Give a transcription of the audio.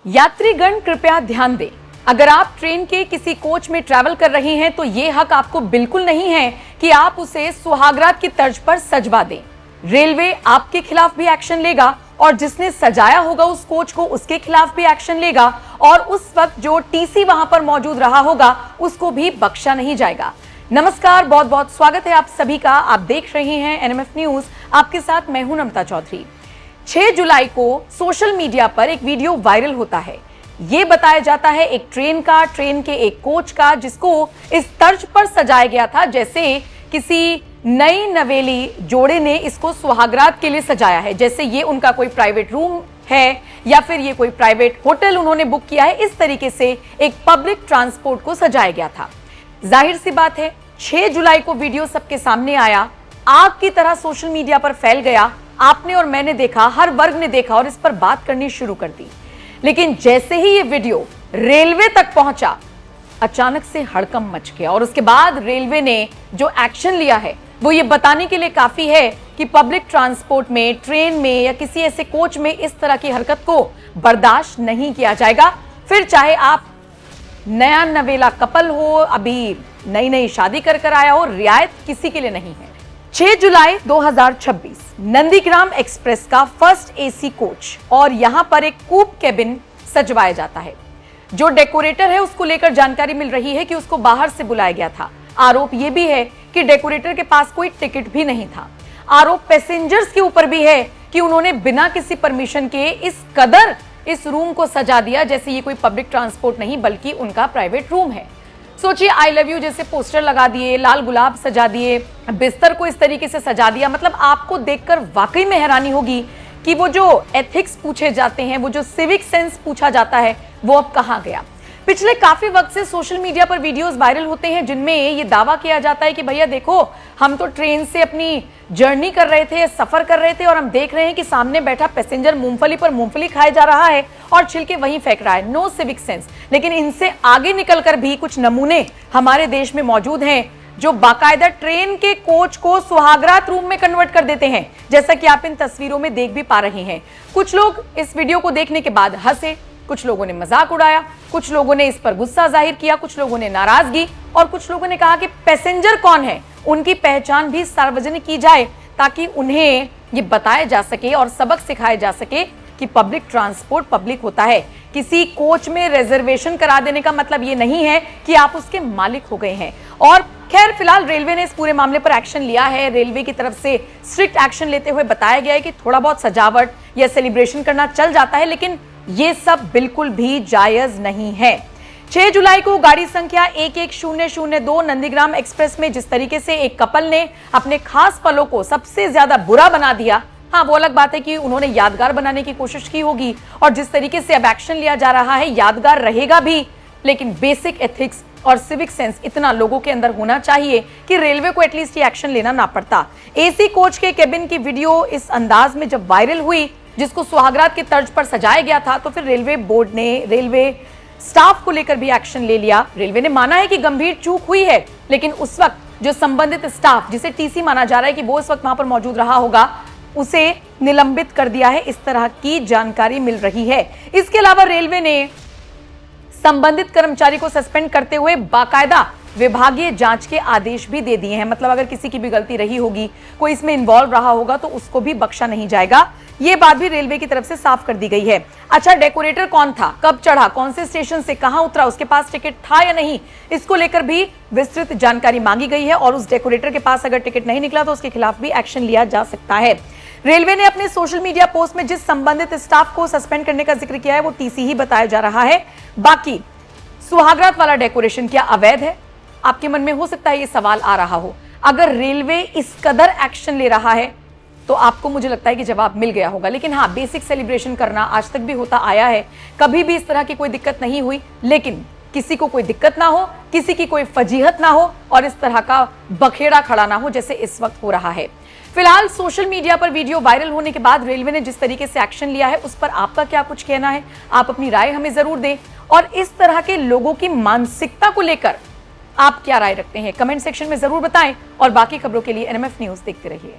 यात्रीगण कृपया ध्यान दें, अगर आप ट्रेन के किसी कोच में ट्रैवल कर रहे हैं तो ये हक आपको बिल्कुल नहीं है कि आप उसे सुहागरात की तर्ज पर सजवा दें। रेलवे आपके खिलाफ भी एक्शन लेगा और जिसने सजाया होगा उस कोच को उसके खिलाफ भी एक्शन लेगा और उस वक्त जो टीसी वहां पर मौजूद रहा होगा उसको भी बख्शा नहीं जाएगा। नमस्कार, बहुत बहुत स्वागत है आप सभी का। आप देख रहे हैं एनएमएफ न्यूज, आपके साथ मैं हूं नमता चौधरी। 6 जुलाई को सोशल मीडिया पर एक वीडियो वायरल होता है। ये बताया जाता है एक ट्रेन के एक कोच का, जिसको इस तर्ज पर सजाया गया था जैसे किसी नई नवेली जोड़े ने इसको सुहागरात के लिए सजाया है, जैसे ये उनका कोई प्राइवेट रूम है या फिर ये कोई प्राइवेट होटल उन्होंने बुक किया है। इस तरीके से एक पब्लिक ट्रांसपोर्ट को सजाया गया था। जाहिर सी बात है 6 जुलाई को वीडियो सबके सामने आया, आग की तरह सोशल मीडिया पर फैल गया। आपने और मैंने देखा, हर वर्ग ने देखा और इस पर बात करनी शुरू कर दी। लेकिन जैसे ही ये वीडियो रेलवे तक पहुंचा, अचानक से हड़कंप मच गया और उसके बाद रेलवे ने जो एक्शन लिया है वो ये बताने के लिए काफी है कि पब्लिक ट्रांसपोर्ट में, ट्रेन में या किसी ऐसे कोच में इस तरह की हरकत को बर्दाश्त नहीं किया जाएगा। फिर चाहे आप नया नवेला कपल हो, अभी नई नई शादी कर आया हो, रियायत किसी के लिए नहीं है। 6 जुलाई 2026 नंदीग्राम एक्सप्रेस का फर्स्ट एसी कोच और यहां पर एक कूप केबिन सजवाया जाता है। जो डेकोरेटर है उसको लेकर जानकारी मिल रही है कि उसको बाहर से बुलाया गया था। आरोप यह भी है कि डेकोरेटर के पास कोई टिकट भी नहीं था। आरोप पैसेंजर्स के ऊपर भी है कि उन्होंने बिना किसी परमिशन के इस कदर इस रूम को सजा दिया जैसे ये कोई पब्लिक ट्रांसपोर्ट नहीं बल्कि उनका प्राइवेट रूम है। सोचिए, आई लव यू जैसे पोस्टर लगा दिए, लाल गुलाब सजा दिए, बिस्तर को इस तरीके से सजा दिया। मतलब आपको देखकर वाकई में हैरानी होगी कि वो जो एथिक्स पूछे जाते हैं, वो जो सिविक सेंस पूछा जाता है, वो अब कहां गया। पिछले काफी वक्त से सोशल मीडिया पर वीडियोस वायरल होते हैं जिनमें ये दावा किया जाता है कि भैया देखो, हम तो ट्रेन से अपनी जर्नी कर रहे थे, सफर कर रहे थे और हम देख रहे हैं कि सामने बैठा पैसेंजर मूंगफली पर मूंगफली खाए जा रहा है और छिलके वहीं फेंक रहा है। No civic sense. लेकिन इनसे आगे निकलकर भी कुछ नमूने हमारे देश में मौजूद हैं जो बाकायदा ट्रेन के कोच को सुहागरात रूम में कन्वर्ट कर देते हैं, जैसा कि आप इन तस्वीरों में देख भी पा रहे हैं। कुछ लोग इस वीडियो को देखने के बाद हंसे, कुछ लोगों ने मजाक उड़ाया, कुछ लोगों ने इस पर गुस्सा जाहिर किया, कुछ लोगों ने नाराजगी और कुछ लोगों ने कहा कि पैसेंजर कौन है, उनकी पहचान भी सार्वजनिक की जाए ताकि उन्हें ये बताया जा सके और सबक सिखाया जा सके कि पब्लिक ट्रांसपोर्ट पब्लिक होता है। किसी कोच में रिजर्वेशन करा देने का मतलब ये नहीं है कि आप उसके मालिक हो गए हैं। और खैर, फिलहाल रेलवे ने इस पूरे मामले पर एक्शन लिया है। रेलवे की तरफ से स्ट्रिक्ट एक्शन लेते हुए बताया गया है कि थोड़ा बहुत सजावट या सेलिब्रेशन करना चल जाता है, लेकिन ये सब बिल्कुल भी जायज नहीं है। 6 जुलाई को गाड़ी संख्या 11002 नंदीग्राम एक्सप्रेस में जिस तरीके से एक कपल ने अपने खास पलों को सबसे ज्यादा बुरा बना दिया, हाँ वो अलग बात है कि उन्होंने यादगार बनाने की कोशिश की होगी और जिस तरीके से अब एक्शन लिया जा रहा है यादगार रहेगा भी, लेकिन बेसिक एथिक्स और सिविक सेंस इतना लोगों के अंदर होना चाहिए कि रेलवे को एटलीस्ट ये एक्शन लेना ना पड़ता। एसी कोच के केबिन की वीडियो इस अंदाज में जब वायरल हुई, जिसको सुहागरात के तर्ज पर सजाया गया था, तो फिर रेलवे बोर्ड ने रेलवे स्टाफ को लेकर भी एक्शन ले लिया। रेलवे ने माना है कि गंभीर चूक हुई है, लेकिन उस वक्त जो संबंधित स्टाफ, जिसे टीसी माना जा रहा है कि वो इस वक्त वहां पर मौजूद रहा होगा, उसे निलंबित कर दिया है, इस तरह की जानकारी मिल रही है। इसके अलावा रेलवे ने संबंधित कर्मचारी को सस्पेंड करते हुए बाकायदा विभागीय जांच के आदेश भी दे दिए हैं। मतलब अगर किसी की भी गलती रही होगी, कोई इसमें इन्वॉल्व रहा होगा, तो उसको भी बख्शा नहीं जाएगा। ये बात भी रेलवे की तरफ से साफ कर दी गई है। अच्छा, डेकोरेटर कौन था, कब चढ़ा, कौन से स्टेशन से कहां उतरा, उसके पास टिकट था या नहीं, इसको लेकर भी विस्तृत जानकारी मांगी गई है और उस डेकोरेटर के पास अगर टिकट नहीं निकला तो उसके खिलाफ भी एक्शन लिया जा सकता है। रेलवे ने अपने सोशल मीडिया पोस्ट में जिस संबंधित स्टाफ को सस्पेंड करने का जिक्र किया है वो टीसी ही बताया जा रहा है। बाकी सुहागरात वाला डेकोरेशन क्या अवैध है? आपके मन में हो सकता है ये सवाल आ रहा हो। अगर रेलवे इस कदर एक्शन ले रहा है तो आपको, मुझे लगता है कि जवाब मिल गया होगा। लेकिन हाँ, बेसिक सेलिब्रेशन करना आज तक भी होता आया है, कभी भी इस तरह की कोई दिक्कत नहीं हुई। लेकिन किसी को कोई दिक्कत ना हो, किसी की कोई फजीहत ना हो और इस तरह का बखेड़ा खड़ा ना हो जैसे इस वक्त हो रहा है। फिलहाल सोशल मीडिया पर वीडियो वायरल होने के बाद रेलवे ने जिस तरीके से एक्शन लिया है उस पर आपका क्या कुछ कहना है? आप अपनी राय हमें जरूर दें और इस तरह के लोगों की मानसिकता को लेकर आप क्या राय रखते हैं, कमेंट सेक्शन में जरूर बताएं और बाकी खबरों के लिए एनएमएफ न्यूज देखते रहिए।